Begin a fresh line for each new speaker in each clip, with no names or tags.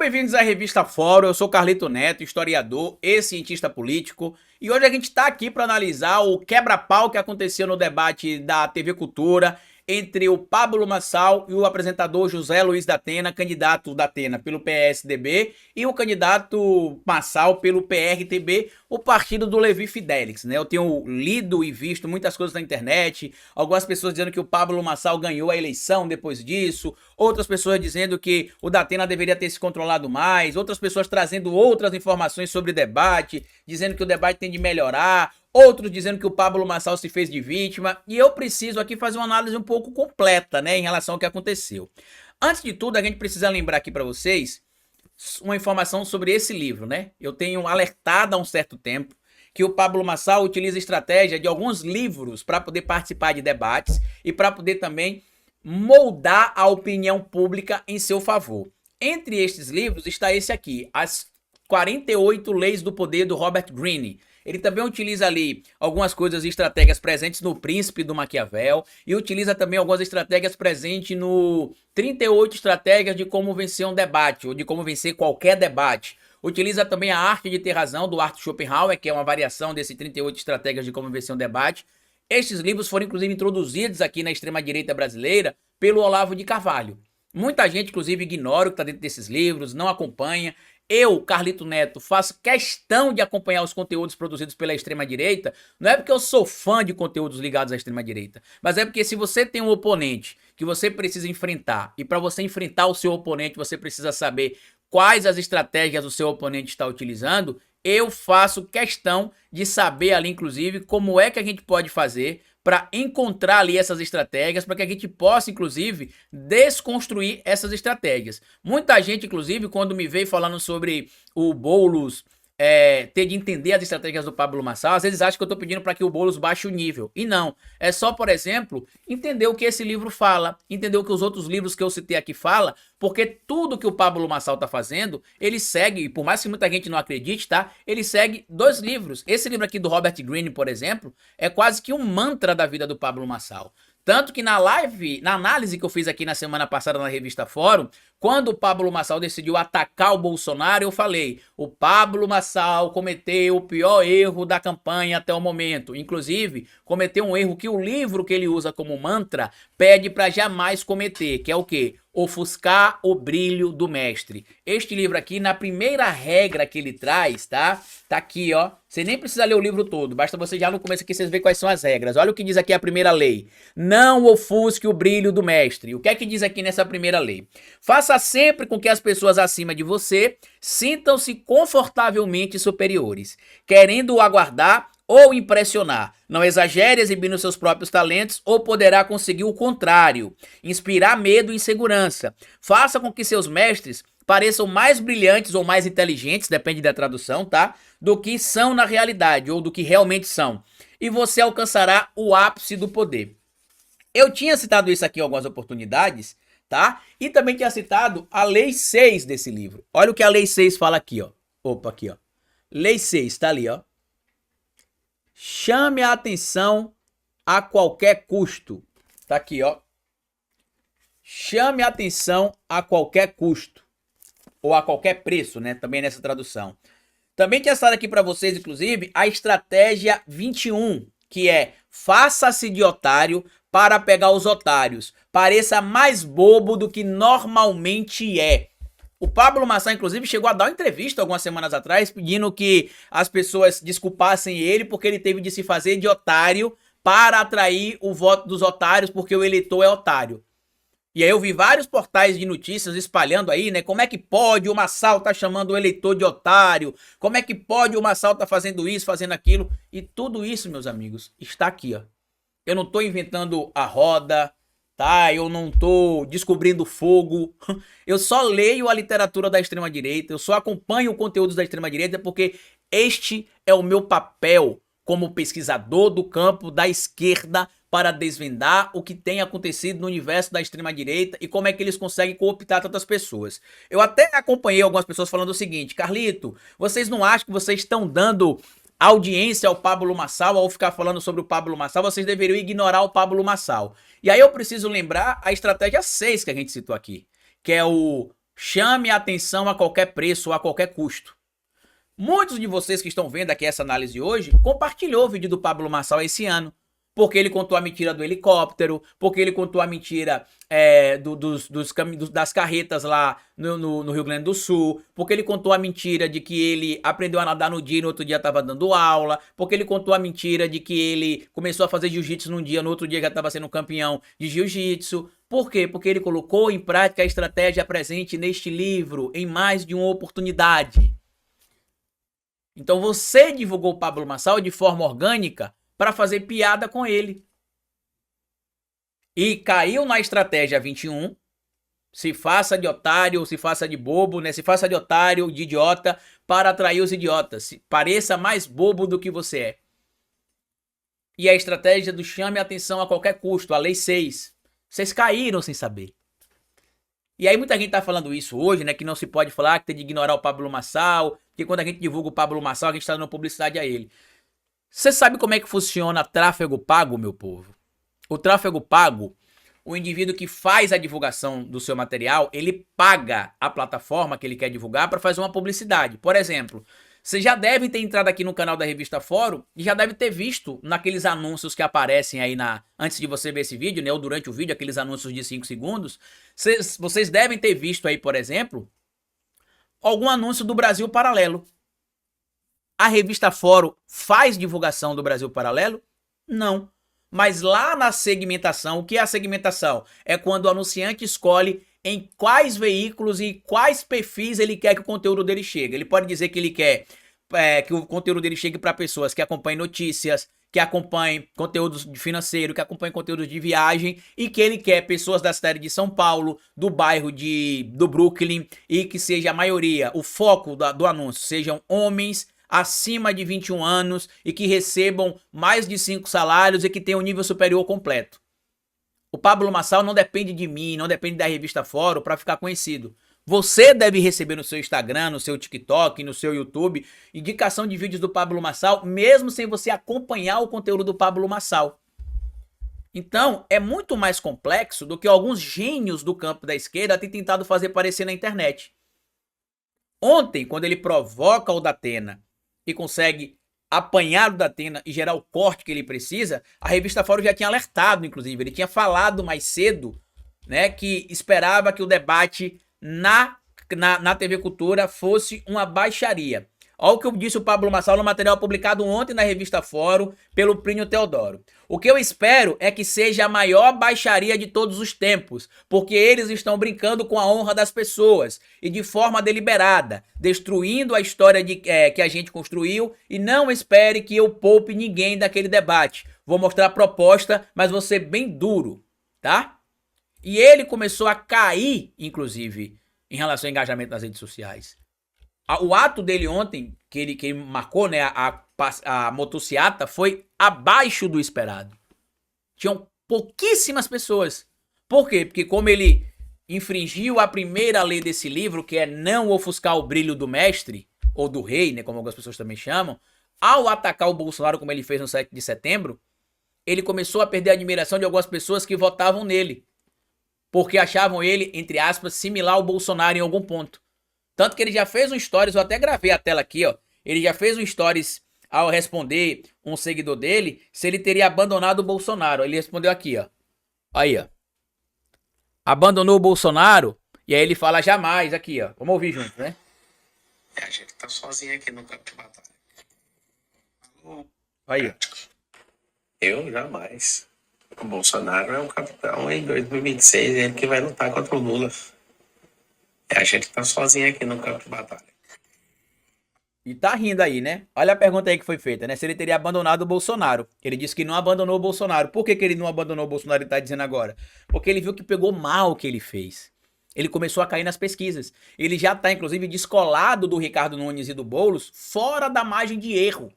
bem-vindos à Revista Fórum. Eu sou Carlito Neto, historiador e cientista político. E hoje a gente está aqui para analisar o quebra-pau que aconteceu no debate da TV Cultura entre o Pablo Marçal e o apresentador José Luiz da Atena, candidato da Atena pelo PSDB, e o candidato Marçal pelo PRTB, o partido do Levi Fidelix, né? Eu tenho lido e visto muitas coisas na internet, algumas pessoas dizendo que o Pablo Marçal ganhou a eleição depois disso, outras pessoas dizendo que o da Atena deveria ter se controlado mais, outras pessoas trazendo outras informações sobre o debate, dizendo que o debate tem de melhorar, outros dizendo que o Pablo Marçal se fez de vítima, e eu preciso aqui fazer uma análise um pouco completa, né, em relação ao que aconteceu. Antes de tudo, a gente precisa lembrar aqui para vocês uma informação sobre esse livro, né? Eu tenho alertado há um certo tempo que o Pablo Marçal utiliza a estratégia de alguns livros para poder participar de debates e para poder também moldar a opinião pública em seu favor. Entre estes livros está esse aqui, As 48 Leis do Poder, do Robert Greene. Ele também utiliza ali algumas coisas e estratégias presentes no Príncipe do Maquiavel e utiliza também algumas estratégias presentes no 38 Estratégias de Como Vencer um Debate ou de Como Vencer Qualquer Debate. Utiliza também A Arte de Ter Razão, do Arthur Schopenhauer, que é uma variação desse 38 Estratégias de Como Vencer um Debate. Estes livros foram inclusive introduzidos aqui na extrema-direita brasileira pelo Olavo de Carvalho. Muita gente, inclusive, ignora o que está dentro desses livros, não acompanha. Eu, Carlito Neto, faço questão de acompanhar os conteúdos produzidos pela extrema-direita, não é porque eu sou fã de conteúdos ligados à extrema-direita, mas é porque se você tem um oponente que você precisa enfrentar, e para você enfrentar o seu oponente, você precisa saber quais as estratégias o seu oponente está utilizando, eu faço questão de saber ali, inclusive, como é que a gente pode fazer para encontrar ali essas estratégias, para que a gente possa, inclusive, desconstruir essas estratégias. Muita gente, inclusive, quando me veio falando sobre o Boulos ter de entender as estratégias do Pablo Marçal, às vezes acha que eu estou pedindo para que o Boulos baixe o nível. E não, é só, por exemplo, entender o que esse livro fala, entender o que os outros livros que eu citei aqui falam, porque tudo que o Pablo Marçal está fazendo, ele segue, e por mais que muita gente não acredite, tá? Ele segue dois livros. Esse livro aqui do Robert Greene, por exemplo, é quase que um mantra da vida do Pablo Marçal. Tanto que na live, na análise que eu fiz aqui na semana passada na revista Fórum, quando o Pablo Marçal decidiu atacar o Bolsonaro, eu falei, o Pablo Marçal cometeu o pior erro da campanha até o momento. Inclusive, cometeu um erro que o livro que ele usa como mantra pede para jamais cometer, que é o quê? Ofuscar o brilho do mestre. Este livro aqui, na primeira regra que ele traz, tá? Tá aqui, ó. Você nem precisa ler o livro todo, basta você já no começo aqui vocês verem quais são as regras. Olha o que diz aqui a primeira lei. Não ofusque o brilho do mestre. O que é que diz aqui nessa primeira lei? Faça sempre com que as pessoas acima de você sintam-se confortavelmente superiores, querendo o aguardar ou impressionar. Não exagere exibindo seus próprios talentos ou poderá conseguir o contrário, inspirar medo e insegurança. Faça com que seus mestres pareçam mais brilhantes ou mais inteligentes, depende da tradução, tá? Do que são na realidade ou do que realmente são. E você alcançará o ápice do poder. Eu tinha citado isso aqui em algumas oportunidades, tá? E também tinha citado a Lei 6 desse livro. Olha o que a Lei 6 fala aqui, ó. Opa, aqui, ó. Lei 6, tá ali, ó. Chame a atenção a qualquer custo. Tá aqui, ó. Chame a atenção a qualquer custo. Ou a qualquer preço, né? Também nessa tradução. Também tinha estado aqui para vocês, inclusive, a estratégia 21, que é faça-se de otário para pegar os otários. Pareça mais bobo do que normalmente é. O Pablo Marçal, inclusive, chegou a dar uma entrevista algumas semanas atrás pedindo que as pessoas desculpassem ele porque ele teve de se fazer de otário para atrair o voto dos otários porque o eleitor é otário. E aí eu vi vários portais de notícias espalhando aí, né? Como é que pode o Marçal tá chamando o eleitor de otário? Como é que pode o Marçal tá fazendo isso, fazendo aquilo? E tudo isso, meus amigos, está aqui, ó. Eu não tô inventando a roda, tá? Eu não tô descobrindo fogo. Eu só leio a literatura da extrema-direita, eu só acompanho o conteúdo da extrema-direita porque este é o meu papel como pesquisador do campo da esquerda para desvendar o que tem acontecido no universo da extrema-direita e como é que eles conseguem cooptar tantas pessoas. Eu até acompanhei algumas pessoas falando o seguinte, Carlito, vocês não acham que vocês estão dando audiência ao Pablo Marçal ao ficar falando sobre o Pablo Marçal? Vocês deveriam ignorar o Pablo Marçal. E aí eu preciso lembrar a estratégia 6 que a gente citou aqui, que é o Chame a atenção a qualquer preço ou a qualquer custo. Muitos de vocês que estão vendo aqui essa análise hoje compartilhou o vídeo do Pablo Marçal esse ano. Porque ele contou a mentira do helicóptero, porque ele contou a mentira das carretas lá no Rio Grande do Sul, porque ele contou a mentira de que ele aprendeu a nadar no dia e no outro dia estava dando aula, porque ele contou a mentira de que ele começou a fazer jiu-jitsu num dia, no outro dia já estava sendo campeão de jiu-jitsu. Por quê? Porque ele colocou em prática a estratégia presente neste livro, em mais de uma oportunidade. Então você divulgou o Pablo Marçal de forma orgânica para fazer piada com ele. E caiu na estratégia 21, se faça de otário, se faça de bobo, né? Se faça de otário, de idiota, para atrair os idiotas. Pareça mais bobo do que você é. E a estratégia do chame a atenção a qualquer custo, a lei 6. Vocês caíram sem saber. E aí muita gente tá falando isso hoje, né? Que não se pode falar, que tem de ignorar o Pablo Marçal, que quando a gente divulga o Pablo Marçal, a gente tá dando publicidade a ele. Você sabe como é que funciona tráfego pago, meu povo? O tráfego pago, o indivíduo que faz a divulgação do seu material, ele paga a plataforma que ele quer divulgar para fazer uma publicidade. Por exemplo, você já deve ter entrado aqui no canal da Revista Fórum e já deve ter visto naqueles anúncios que aparecem aí antes de você ver esse vídeo, né, ou durante o vídeo, aqueles anúncios de 5 segundos. Vocês devem ter visto aí, por exemplo, algum anúncio do Brasil Paralelo. A Revista Fórum faz divulgação do Brasil Paralelo? Não. Mas lá na segmentação, o que é a segmentação? É quando o anunciante escolhe em quais veículos e quais perfis ele quer que o conteúdo dele chegue. Ele pode dizer que ele quer que o conteúdo dele chegue para pessoas que acompanhem notícias, que acompanhem conteúdos financeiro, que acompanhem conteúdos de viagem e que ele quer pessoas da cidade de São Paulo, do bairro do Brooklyn e que seja a maioria, o foco do anúncio, sejam homens acima de 21 anos e que recebam mais de 5 salários e que tenham um nível superior completo. O Pablo Marçal não depende de mim, não depende da Revista Fórum para ficar conhecido. Você deve receber no seu Instagram, no seu TikTok, no seu YouTube, indicação de vídeos do Pablo Marçal, mesmo sem você acompanhar o conteúdo do Pablo Marçal. Então, é muito mais complexo do que alguns gênios do campo da esquerda têm tentado fazer parecer na internet. Ontem, quando ele provoca o Datena e consegue apanhar o Datena e gerar o corte que ele precisa, a Revista Fórum já tinha alertado, inclusive. Ele tinha falado mais cedo, né, que esperava que o debate na TV Cultura fosse uma baixaria. Olha o que disse o Pablo Marçal no material publicado ontem na Revista Fórum pelo Plínio Teodoro. O que eu espero é que seja a maior baixaria de todos os tempos, porque eles estão brincando com a honra das pessoas e de forma deliberada, destruindo a história que a gente construiu, e não espere que eu poupe ninguém daquele debate. Vou mostrar a proposta, mas vou ser bem duro, tá? E ele começou a cair, inclusive, em relação ao engajamento nas redes sociais. O ato dele ontem, que ele marcou, né, a motociata, foi abaixo do esperado. Tinham pouquíssimas pessoas. Por quê? Porque como ele infringiu a primeira lei desse livro, que é não ofuscar o brilho do mestre, ou do rei, né, como algumas pessoas também chamam, ao atacar o Bolsonaro como ele fez no 7 de setembro, ele começou a perder a admiração de algumas pessoas que votavam nele. Porque achavam ele, entre aspas, similar ao Bolsonaro em algum ponto. Tanto que ele já fez um stories, eu até gravei a tela aqui, ó. Ele já fez um stories ao responder um seguidor dele se ele teria abandonado o Bolsonaro. Ele respondeu aqui, ó. Aí, ó. Abandonou o Bolsonaro? E aí ele fala jamais aqui, ó. Vamos ouvir junto, né?
A gente tá sozinho aqui no campo de batalha.
Aí, ó.
Eu jamais. O Bolsonaro é um capitão em 2026, ele que vai lutar contra o Lula. A gente tá sozinho aqui no campo de batalha.
E tá rindo aí, né? Olha a pergunta aí que foi feita, né? Se ele teria abandonado o Bolsonaro. Ele disse que não abandonou o Bolsonaro. Por que ele não abandonou o Bolsonaro, ele tá dizendo agora? Porque ele viu que pegou mal o que ele fez. Ele começou a cair nas pesquisas. Ele já tá, inclusive, descolado do Ricardo Nunes e do Boulos, fora da margem de erro.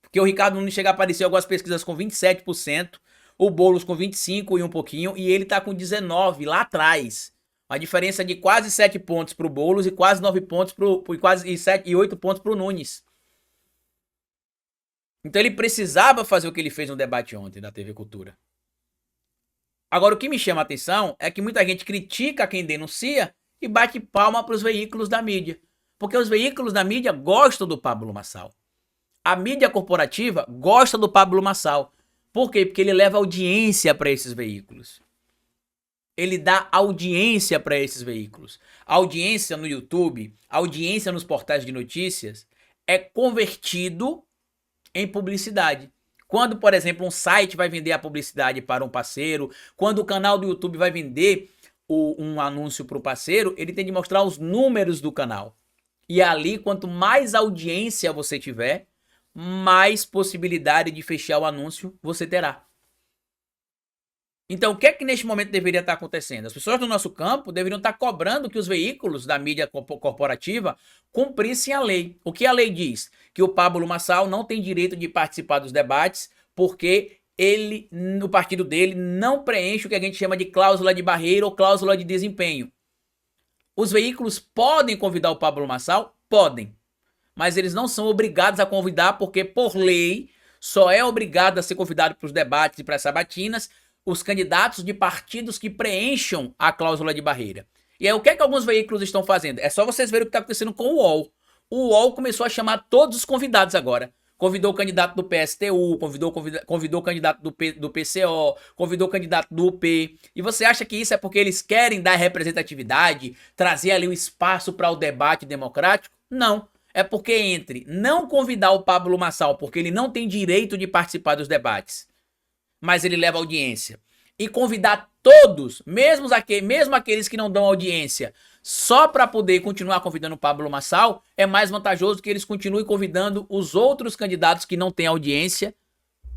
Porque o Ricardo Nunes chega a aparecer em algumas pesquisas com 27%, o Boulos com 25% e um pouquinho, e ele tá com 19% lá atrás. Uma diferença de quase 7 pontos pro Boulos e quase 9 pontos e 8 pontos pro Nunes. Então ele precisava fazer o que ele fez no debate ontem da TV Cultura. Agora, o que me chama a atenção é que muita gente critica quem denuncia e bate palma para os veículos da mídia. Porque os veículos da mídia gostam do Pablo Marçal. A mídia corporativa gosta do Pablo Marçal. Por quê? Porque ele leva audiência para esses veículos. Ele dá audiência para esses veículos. A audiência no YouTube, a audiência nos portais de notícias é convertido em publicidade. Quando, por exemplo, um site vai vender a publicidade para um parceiro, quando o canal do YouTube vai vender um anúncio para o parceiro, ele tem de mostrar os números do canal. E ali, quanto mais audiência você tiver, mais possibilidade de fechar o anúncio você terá. Então, o que é que neste momento deveria estar acontecendo? As pessoas do nosso campo deveriam estar cobrando que os veículos da mídia corporativa cumprissem a lei. O que a lei diz? Que o Pablo Marçal não tem direito de participar dos debates porque ele, no partido dele, não preenche o que a gente chama de cláusula de barreira ou cláusula de desempenho. Os veículos podem convidar o Pablo Marçal? Podem. Mas eles não são obrigados a convidar porque, por lei, só é obrigado a ser convidado para os debates e para as sabatinas os candidatos de partidos que preencham a cláusula de barreira. E aí, o que é que alguns veículos estão fazendo? É só vocês verem o que está acontecendo com o UOL. O UOL começou a chamar todos os convidados agora. Convidou o candidato do PSTU, convidou o candidato do PCO, convidou o candidato do UP. E você acha que isso é porque eles querem dar representatividade, trazer ali um espaço para o debate democrático? Não. É porque entre não convidar o Pablo Marçal, porque ele não tem direito de participar dos debates, mas ele leva audiência, e convidar todos, mesmo aqueles que não dão audiência, só para poder continuar convidando o Pablo Marçal, é mais vantajoso que eles continuem convidando os outros candidatos que não têm audiência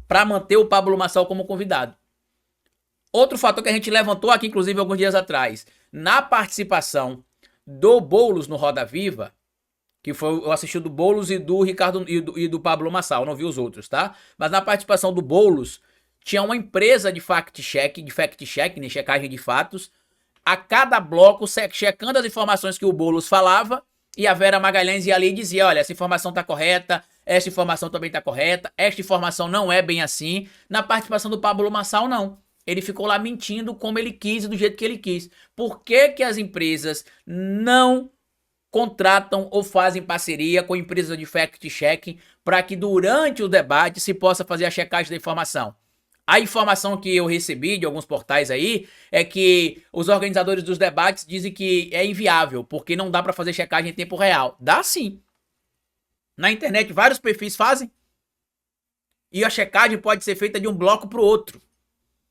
para manter o Pablo Marçal como convidado. Outro fator que a gente levantou aqui, inclusive, alguns dias atrás, na participação do Boulos no Roda Viva, que foi, eu assisti do Boulos e do Ricardo e do Pablo Marçal, não vi os outros, tá? Mas na participação do Boulos, tinha uma empresa de fact-check, né, checagem de fatos, a cada bloco checando as informações que o Boulos falava, e a Vera Magalhães ia ali e dizia, olha, essa informação tá correta, essa informação também tá correta, esta informação não é bem assim. Na participação do Pablo Marçal, não. Ele ficou lá mentindo como ele quis e do jeito que ele quis. Por que que as empresas não contratam ou fazem parceria com empresas de fact-checking para que durante o debate se possa fazer a checagem da informação? A informação que eu recebi de alguns portais aí é que os organizadores dos debates dizem que é inviável, porque não dá para fazer checagem em tempo real. Dá sim. Na internet vários perfis fazem. E a checagem pode ser feita de um bloco para o outro.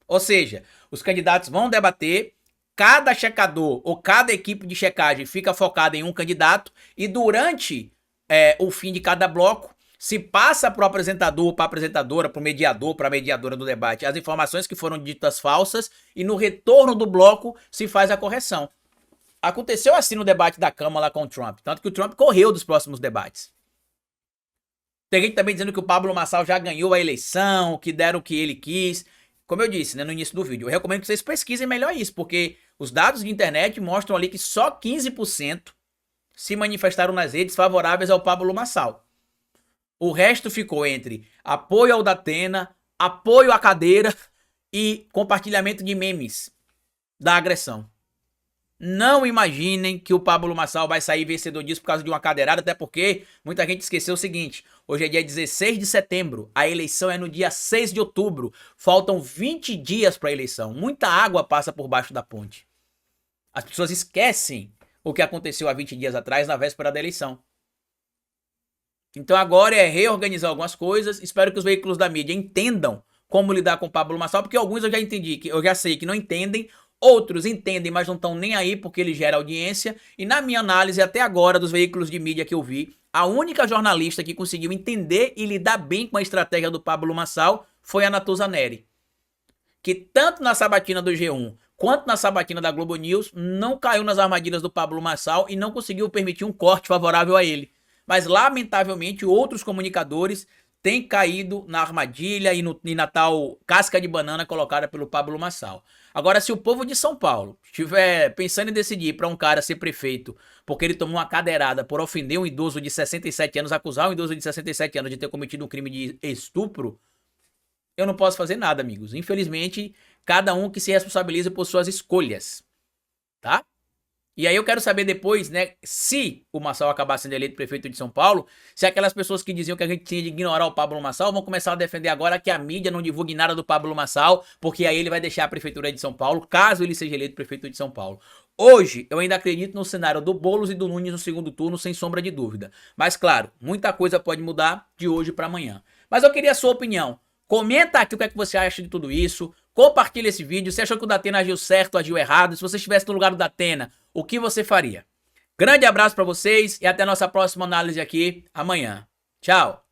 Ou seja, os candidatos vão debater, cada checador ou cada equipe de checagem fica focada em um candidato e durante o fim de cada bloco, se passa para o apresentador, para a apresentadora, para o mediador, para a mediadora do debate, as informações que foram ditas falsas e no retorno do bloco se faz a correção. Aconteceu assim no debate da Câmara lá com o Trump, tanto que o Trump correu dos próximos debates. Tem gente também dizendo que o Pablo Marçal já ganhou a eleição, que deram o que ele quis. Como eu disse, né, no início do vídeo, eu recomendo que vocês pesquisem melhor isso, porque os dados de internet mostram ali que só 15% se manifestaram nas redes favoráveis ao Pablo Marçal. O resto ficou entre apoio ao Datena, apoio à cadeira e compartilhamento de memes da agressão. Não imaginem que o Pablo Marçal vai sair vencedor disso por causa de uma cadeirada, até porque muita gente esqueceu o seguinte, hoje é dia 16 de setembro, a eleição é no dia 6 de outubro, faltam 20 dias para a eleição, muita água passa por baixo da ponte. As pessoas esquecem o que aconteceu há 20 dias atrás, na véspera da eleição. Então agora é reorganizar algumas coisas, espero que os veículos da mídia entendam como lidar com o Pablo Marçal, porque alguns eu já entendi, eu já sei que não entendem, outros entendem, mas não estão nem aí porque ele gera audiência, e na minha análise até agora dos veículos de mídia que eu vi, a única jornalista que conseguiu entender e lidar bem com a estratégia do Pablo Marçal foi a Natuza Neri, que tanto na sabatina do G1 quanto na sabatina da Globo News não caiu nas armadilhas do Pablo Marçal e não conseguiu permitir um corte favorável a ele. Mas, lamentavelmente, outros comunicadores têm caído na armadilha e na tal casca de banana colocada pelo Pablo Marçal. Agora, se o povo de São Paulo estiver pensando em decidir para um cara ser prefeito porque ele tomou uma cadeirada por ofender um idoso de 67 anos, acusar um idoso de 67 anos de ter cometido um crime de estupro, eu não posso fazer nada, amigos. Infelizmente, cada um que se responsabiliza por suas escolhas, tá? E aí eu quero saber depois, né, se o Marçal acabar sendo eleito prefeito de São Paulo, se aquelas pessoas que diziam que a gente tinha de ignorar o Pablo Marçal vão começar a defender agora que a mídia não divulgue nada do Pablo Marçal, porque aí ele vai deixar a prefeitura de São Paulo, caso ele seja eleito prefeito de São Paulo. Hoje, eu ainda acredito no cenário do Boulos e do Nunes no segundo turno, sem sombra de dúvida. Mas claro, muita coisa pode mudar de hoje para amanhã. Mas eu queria a sua opinião. Comenta aqui o que é que você acha de tudo isso. Compartilha esse vídeo. Você achou que o Datena agiu certo ou agiu errado? Se você estivesse no lugar do Datena, o que você faria? Grande abraço para vocês e até a nossa próxima análise aqui amanhã. Tchau!